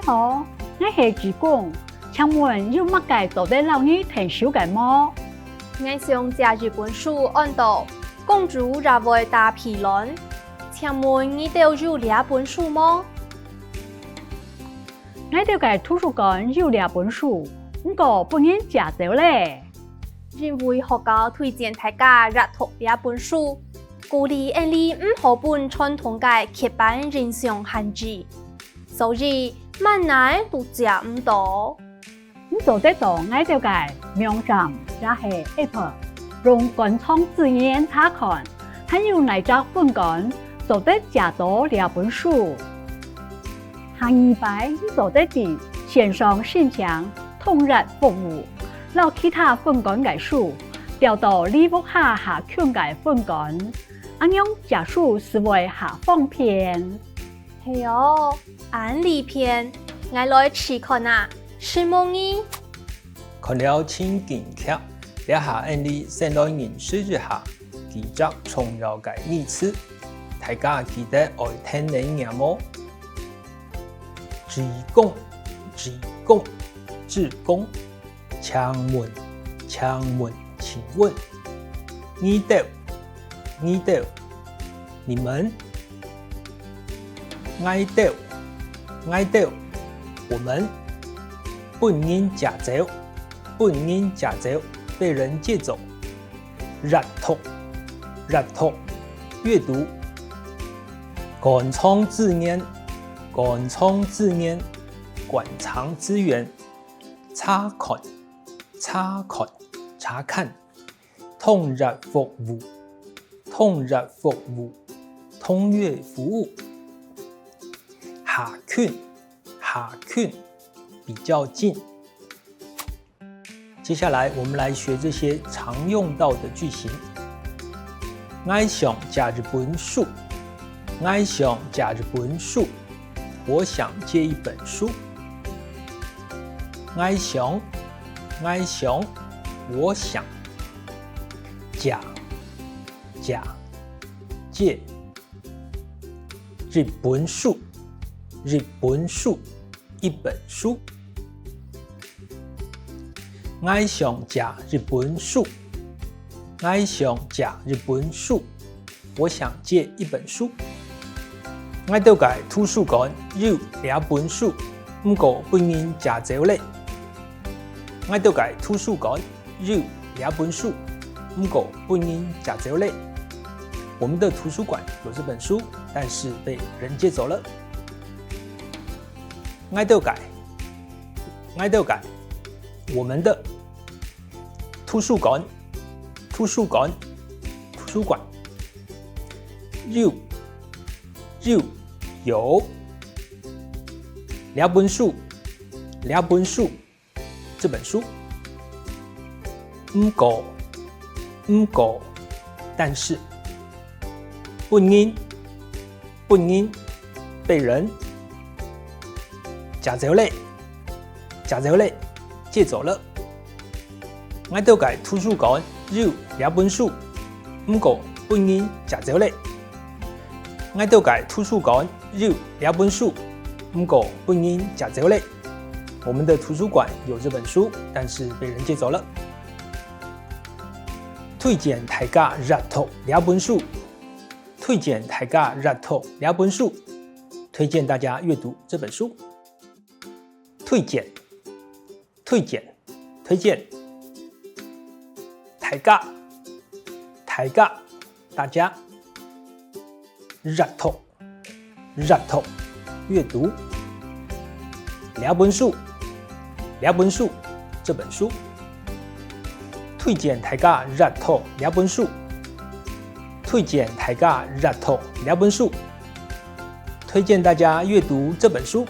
好，我是志公，请问有乜嘅到底老你停手嘅麼？我想借日本书按到公主入围大批論，請問你都有這本書麼？我哋嘅圖書館有兩本書，不過不能借走咧。因為學校推薦大家閱讀這本書，鼓勵你唔好本傳統嘅刻板印象限制，所以萬難都借唔到。你做得到我哋嘅網站也係 App， 用官方字眼查看，還有哪隻本館做得借到兩本書。下禮拜你做得啲線上線上通譯服務，攞其他本館嘅書調到你屋下圈嘅本館，咁樣借書是會下方便。係哦，按呢篇我來試看啊，是麼呢？看了請見客，一下按你先來認識一下，記着重要嘅意思，大家記得愛聽你嘢麼？志工，志工，請問，請問，你哋，你們，我哋，我們，本人借走，被人借走，閱讀，閱讀，官方字眼，官方資源，查看，通譯服務，通譯服務，下圈，比較近。接下來我們來學這些常用到的句型。我想借日本書，我想借一本書。我想，我想借日本書，一本書。我想借日本書，我想借一本書。我哋嘅圖書館有兩本書，不過不能借走咧。我哋嘅圖書館有兩本書，不過不能借走咧。我們的圖書館有這本書，但是被人借走了。我哋嘅我們的圖書館有兩本書，這本書唔過，但是不能被人借走咧，借走了。我哋嘅圖書館有兩本書，不過不能借走咧。我哋嘅圖書館有兩本書，不過不能借走咧。我們的圖書館有這本書，但是被人借走了。推薦大家閱讀兩本書，推薦大家閱讀這本書。推薦，大家，大家，閱讀，閱讀，兩本書，這本書。推薦大家閱讀兩本書，推薦大家閱讀兩本書，推薦大家閱讀這本書。